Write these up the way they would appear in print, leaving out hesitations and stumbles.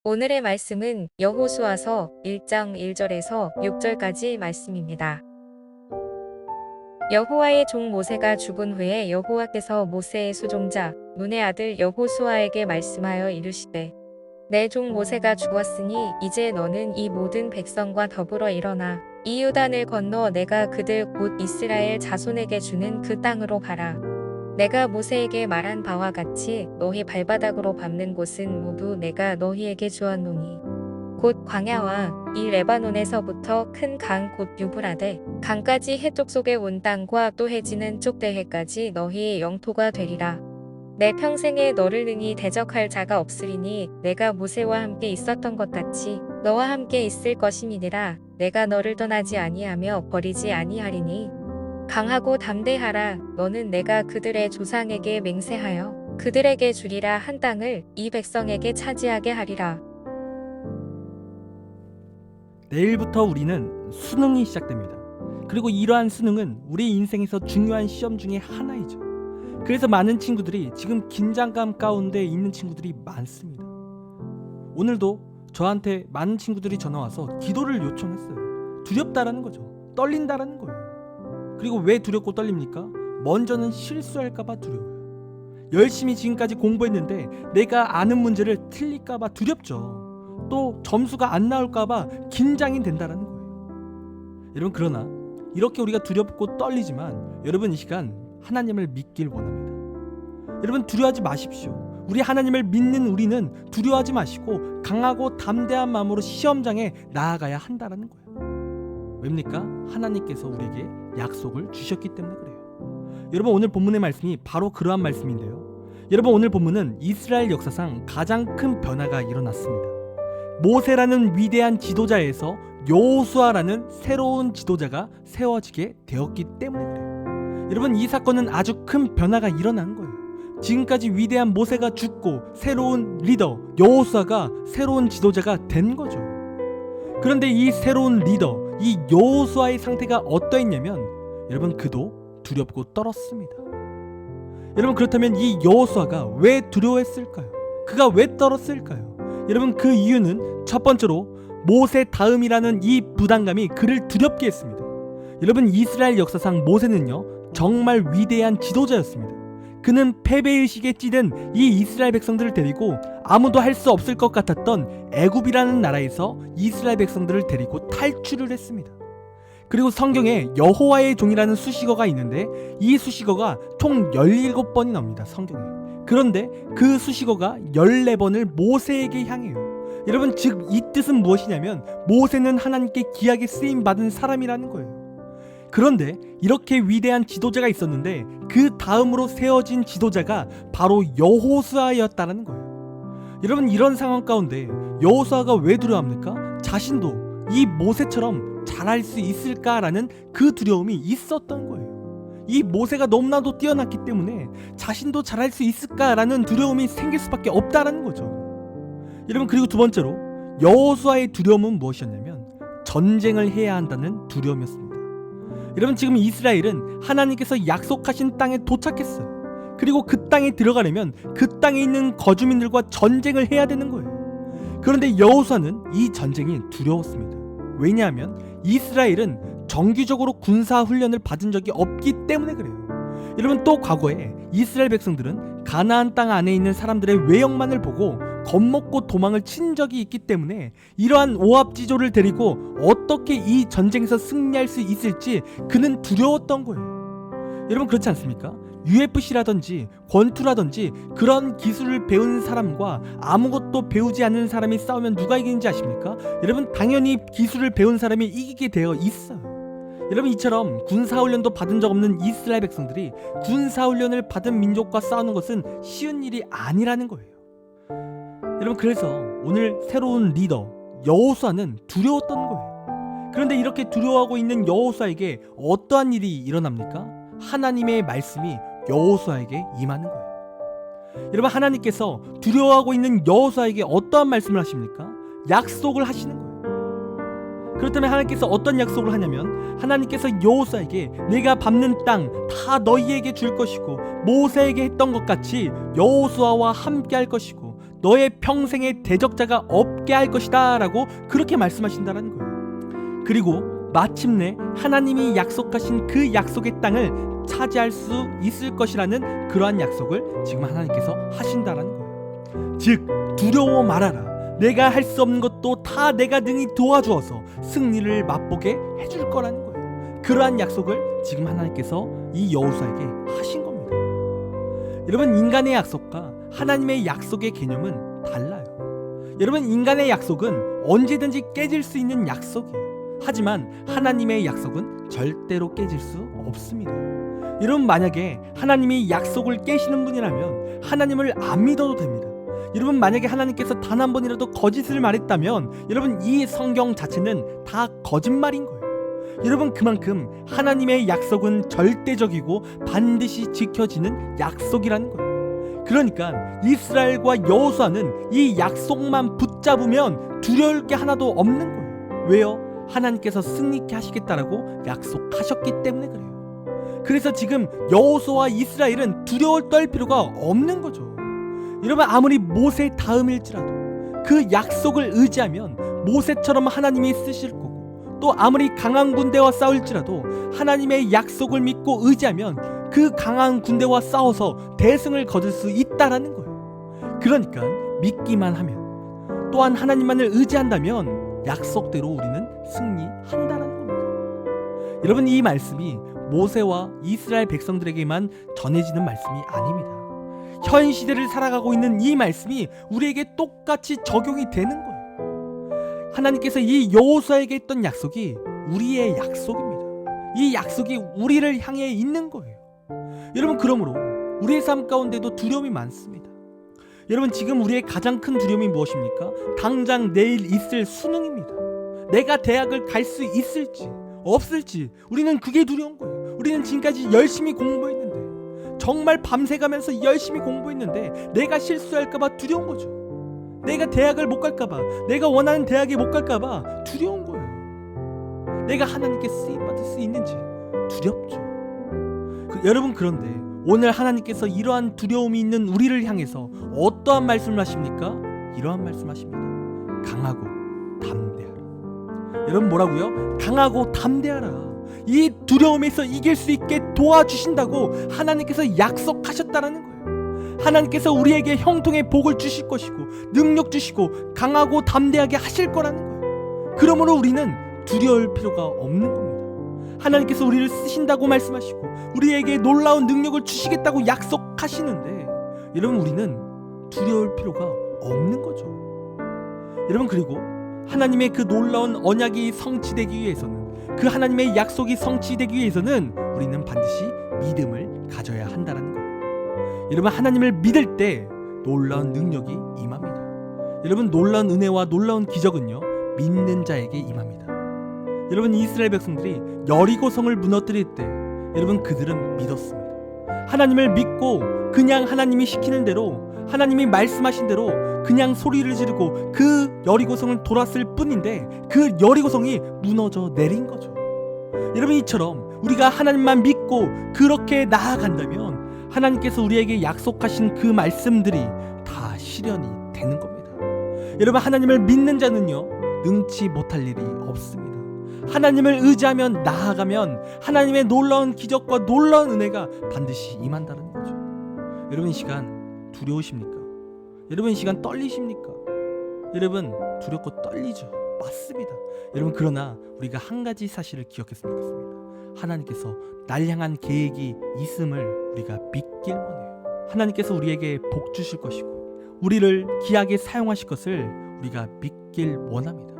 오늘의 말씀은 여호수아서 1장 1절에서 6절까지 말씀입니다. 여호와의 종 모세가 죽은 후에 여호와께서 모세의 수종자 눈의 아들 여호수아에게 말씀하여 이르시되 내 종 모세가 죽었으니 이제 너는 이 모든 백성과 더불어 일어나 이 요단을 건너 내가 그들 곧 이스라엘 자손에게 주는 그 땅으로 가라. 내가 모세에게 말한 바와 같이 너희 발바닥으로 밟는 곳은 모두 내가 너희에게 주었노니 곧 광야와 이 레바논에서부터 큰 강 곧 유브라데 강까지 해쪽 속의 온 땅과 또 해지는 쪽 대해까지 너희의 영토가 되리라. 내 평생에 너를 능히 대적할 자가 없으리니 내가 모세와 함께 있었던 것 같이 너와 함께 있을 것이니라. 내가 너를 떠나지 아니하며 버리지 아니하리니 강하고 담대하라. 너는 내가 그들의 조상에게 맹세하여 그들에게 주리라 한 땅을 이 백성에게 차지하게 하리라. 내일부터 우리는 수능이 시작됩니다. 그리고 이러한 수능은 우리 인생에서 중요한 시험 중에 하나이죠. 그래서 많은 친구들이 지금 긴장감 가운데 있는 친구들이 많습니다. 오늘도 저한테 많은 친구들이 전화와서 기도를 요청했어요. 두렵다라는 거죠. 떨린다라는 거예요. 그리고 왜 두렵고 떨립니까? 먼저는 실수할까봐 두려워요. 열심히 지금까지 공부했는데 내가 아는 문제를 틀릴까봐 두렵죠. 또 점수가 안 나올까봐 긴장이 된다라는 거예요. 여러분, 그러나 이렇게 우리가 두렵고 떨리지만 여러분, 이 시간 하나님을 믿길 원합니다. 여러분, 두려워하지 마십시오. 우리 하나님을 믿는 우리는 두려워하지 마시고 강하고 담대한 마음으로 시험장에 나아가야 한다라는 거예요. 왜입니까? 하나님께서 우리에게 약속을 주셨기 때문에 그래요. 여러분, 오늘 본문의 말씀이 바로 그러한 말씀인데요. 여러분, 오늘 본문은 이스라엘 역사상 가장 큰 변화가 일어났습니다. 모세라는 위대한 지도자에서 여호수아라는 새로운 지도자가 세워지게 되었기 때문에 그래요. 여러분, 이 사건은 아주 큰 변화가 일어난 거예요. 지금까지 위대한 모세가 죽고 새로운 리더 여호수아가 새로운 지도자가 된 거죠. 그런데 이 새로운 리더, 이 여호수아의 상태가 어떠했냐면 여러분, 그도 두렵고 떨었습니다. 여러분, 그렇다면 이 여호수아가 왜 두려워했을까요? 그가 왜 떨었을까요? 여러분, 그 이유는 첫 번째로 모세 다음이라는 이 부담감이 그를 두렵게 했습니다. 여러분, 이스라엘 역사상 모세는요 정말 위대한 지도자였습니다. 그는 패배의식에 찌든 이 이스라엘 백성들을 데리고 아무도 할 수 없을 것 같았던 애굽이라는 나라에서 이스라엘 백성들을 데리고 탈출을 했습니다. 그리고 성경에 여호와의 종이라는 수식어가 있는데 이 수식어가 총 17번이 나옵니다, 성경에. 그런데 그 수식어가 14번을 모세에게 향해요. 여러분, 즉 이 뜻은 무엇이냐면 모세는 하나님께 귀하게 쓰임받은 사람이라는 거예요. 그런데 이렇게 위대한 지도자가 있었는데 그 다음으로 세워진 지도자가 바로 여호수아였다는 거예요. 여러분, 이런 상황 가운데 여호수아가 왜 두려워합니까? 자신도 이 모세처럼 잘할 수 있을까라는 그 두려움이 있었던 거예요. 이 모세가 너무나도 뛰어났기 때문에 자신도 잘할 수 있을까라는 두려움이 생길 수밖에 없다라는 거죠. 여러분, 그리고 두 번째로 여호수아의 두려움은 무엇이었냐면 전쟁을 해야 한다는 두려움이었습니다. 여러분, 지금 이스라엘은 하나님께서 약속하신 땅에 도착했어요. 그리고 그 땅에 들어가려면 그 땅에 있는 거주민들과 전쟁을 해야 되는 거예요. 그런데 여호수아는 이 전쟁이 두려웠습니다. 왜냐하면 이스라엘은 정기적으로 군사 훈련을 받은 적이 없기 때문에 그래요. 여러분, 또 과거에 이스라엘 백성들은 가나안 땅 안에 있는 사람들의 외형만을 보고 겁먹고 도망을 친 적이 있기 때문에 이러한 오합지졸을 데리고 어떻게 이 전쟁에서 승리할 수 있을지 그는 두려웠던 거예요. 여러분, 그렇지 않습니까? UFC라든지 권투라든지 그런 기술을 배운 사람과 아무것도 배우지 않는 사람이 싸우면 누가 이기는지 아십니까? 여러분, 당연히 기술을 배운 사람이 이기게 되어 있어요. 여러분, 이처럼 군사훈련도 받은 적 없는 이스라엘 백성들이 군사훈련을 받은 민족과 싸우는 것은 쉬운 일이 아니라는 거예요. 여러분, 그래서 오늘 새로운 리더 여호수아는 두려웠던 거예요. 그런데 이렇게 두려워하고 있는 여호수아에게 어떠한 일이 일어납니까? 하나님의 말씀이 여호수아에게 임하는 거예요. 여러분, 하나님께서 두려워하고 있는 여호수아에게 어떠한 말씀을 하십니까? 약속을 하시는 거예요. 그렇다면 하나님께서 어떤 약속을 하냐면 하나님께서 여호수아에게 내가 밟는 땅 다 너희에게 줄 것이고 모세에게 했던 것 같이 여호수아와 함께 할 것이고 너의 평생에 대적자가 없게 두렵게 할 것이다 라고 그렇게 말씀하신다는 거예요. 그리고 마침내 하나님이 약속하신 그 약속의 땅을 차지할 수 있을 것이라는 그러한 약속을 지금 하나님께서 하신다라는 거예요. 즉 두려워 말아라. 내가 할 수 없는 것도 다 내가 능히 도와주어서 승리를 맛보게 해줄 거라는 거예요. 그러한 약속을 지금 하나님께서 이 여호수아에게 하신 겁니다. 여러분, 인간의 약속과 하나님의 약속의 개념은 달라요. 여러분, 인간의 약속은 언제든지 깨질 수 있는 약속이에요. 하지만 하나님의 약속은 절대로 깨질 수 없습니다. 여러분, 만약에 하나님이 약속을 깨시는 분이라면 하나님을 안 믿어도 됩니다. 여러분, 만약에 하나님께서 단 한 번이라도 거짓을 말했다면 여러분, 이 성경 자체는 다 거짓말인 거예요. 여러분, 그만큼 하나님의 약속은 절대적이고 반드시 지켜지는 약속이라는 거예요. 그러니까 이스라엘과 여호수아는 이 약속만 붙잡으면 두려울 게 하나도 없는 거예요. 왜요? 하나님께서 승리케 하시겠다라고 약속하셨기 때문에 그래요. 그래서 지금 여호수아와 이스라엘은 두려워 떨 필요가 없는 거죠. 여러분, 아무리 모세 다음일지라도 그 약속을 의지하면 모세처럼 하나님이 쓰실 거고, 또 아무리 강한 군대와 싸울지라도 하나님의 약속을 믿고 의지하면 그 강한 군대와 싸워서 대승을 거둘 수 있다라는 거예요. 그러니까 믿기만 하면, 또한 하나님만을 의지한다면 약속대로 우리는 승리한다라는 겁니다. 여러분, 이 말씀이 모세와 이스라엘 백성들에게만 전해지는 말씀이 아닙니다. 현 시대를 살아가고 있는 이 말씀이 우리에게 똑같이 적용이 되는 거예요. 하나님께서 이 여호수아에게 했던 약속이 우리의 약속입니다. 이 약속이 우리를 향해 있는 거예요. 여러분, 그러므로 우리의 삶 가운데도 두려움이 많습니다. 여러분, 지금 우리의 가장 큰 두려움이 무엇입니까? 당장 내일 있을 수능입니다. 내가 대학을 갈 수 있을지 없을지 우리는 그게 두려운 거예요. 우리는 지금까지 열심히 공부했는데, 정말 밤새 가면서 열심히 공부했는데 내가 실수할까봐 두려운 거죠. 내가 대학을 못 갈까봐, 내가 원하는 대학에 못 갈까봐 두려운 거예요. 내가 하나님께 쓰임받을 수 있는지 두렵죠. 여러분, 그런데 오늘 하나님께서 이러한 두려움이 있는 우리를 향해서 어떠한 말씀을 하십니까? 이러한 말씀 하십니다. 강하고 담대하라. 여러분, 뭐라고요? 강하고 담대하라. 이 두려움에서 이길 수 있게 도와주신다고 하나님께서 약속하셨다라는 거예요. 하나님께서 우리에게 형통의 복을 주실 것이고 능력 주시고 강하고 담대하게 하실 거라는 거예요. 그러므로 우리는 두려울 필요가 없는 겁니다. 하나님께서 우리를 쓰신다고 말씀하시고 우리에게 놀라운 능력을 주시겠다고 약속하시는데, 여러분, 우리는 두려울 필요가 없는 거죠. 여러분, 그리고 하나님의 그 놀라운 언약이 성취되기 위해서는, 그 하나님의 약속이 성취되기 위해서는 우리는 반드시 믿음을 가져야 한다는 거예요. 여러분, 하나님을 믿을 때 놀라운 능력이 임합니다. 여러분, 놀라운 은혜와 놀라운 기적은요, 믿는 자에게 임합니다. 여러분, 이스라엘 백성들이 여리고성을 무너뜨릴 때 여러분, 그들은 믿었습니다. 하나님을 믿고 그냥 하나님이 시키는 대로, 하나님이 말씀하신 대로 그냥 소리를 지르고 그 여리고성을 돌았을 뿐인데 그 여리고성이 무너져 내린 거죠. 여러분, 이처럼 우리가 하나님만 믿고 그렇게 나아간다면 하나님께서 우리에게 약속하신 그 말씀들이 다 실현이 되는 겁니다. 여러분, 하나님을 믿는 자는요, 능치 못할 일이 없습니다. 하나님을 의지하면, 나아가면 하나님의 놀라운 기적과 놀라운 은혜가 반드시 임한다는 거죠. 여러분, 이 시간 두려우십니까? 여러분, 이 시간 떨리십니까? 여러분, 두렵고 떨리죠. 맞습니다. 여러분, 그러나 우리가 한 가지 사실을 기억했으면 좋겠습니다. 하나님께서 날 향한 계획이 있음을 우리가 믿길 원해요. 하나님께서 우리에게 복 주실 것이고 우리를 귀하게 사용하실 것을 우리가 믿길 원합니다.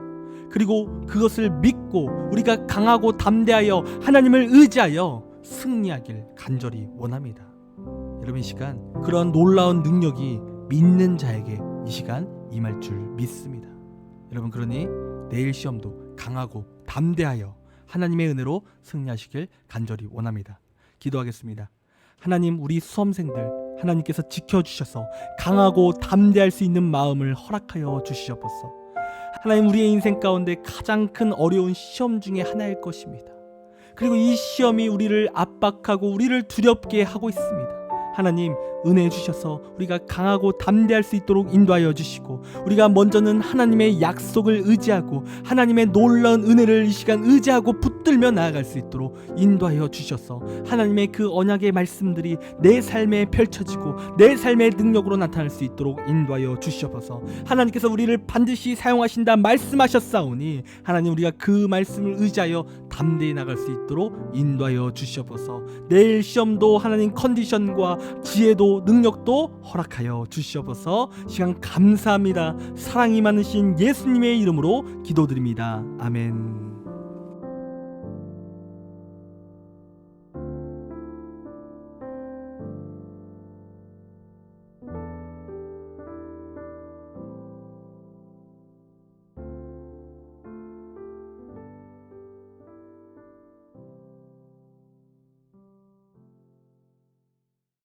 그리고 그것을 믿고 우리가 강하고 담대하여 하나님을 의지하여 승리하길 간절히 원합니다. 여러분, 이 시간 그런 놀라운 능력이 믿는 자에게 이 시간 임할 줄 믿습니다. 여러분, 그러니 내일 시험도 강하고 담대하여 하나님의 은혜로 승리하시길 간절히 원합니다. 기도하겠습니다. 하나님, 우리 수험생들 하나님께서 지켜주셔서 강하고 담대할 수 있는 마음을 허락하여 주시옵소서. 하나님, 우리의 인생 가운데 가장 큰 어려운 시험 중에 하나일 것입니다. 그리고 이 시험이 우리를 압박하고 우리를 두렵게 하고 있습니다. 하나님, 은혜 주셔서 우리가 강하고 담대할 수 있도록 인도하여 주시고, 우리가 먼저는 하나님의 약속을 의지하고 하나님의 놀라운 은혜를 이 시간 의지하고 붙들며 나아갈 수 있도록 인도하여 주셔서 하나님의 그 언약의 말씀들이 내 삶에 펼쳐지고 내 삶의 능력으로 나타날 수 있도록 인도하여 주시옵소서. 하나님께서 우리를 반드시 사용하신다 말씀하셨사오니 하나님, 우리가 그 말씀을 의지하여 담대히 나갈 수 있도록 인도하여 주시옵소서. 내일 시험도 하나님 컨디션과 지혜도 능력도 허락하여 주시옵소서. 시간 감사합니다. 사랑이 많으신 예수님의 이름으로 기도드립니다. 아멘.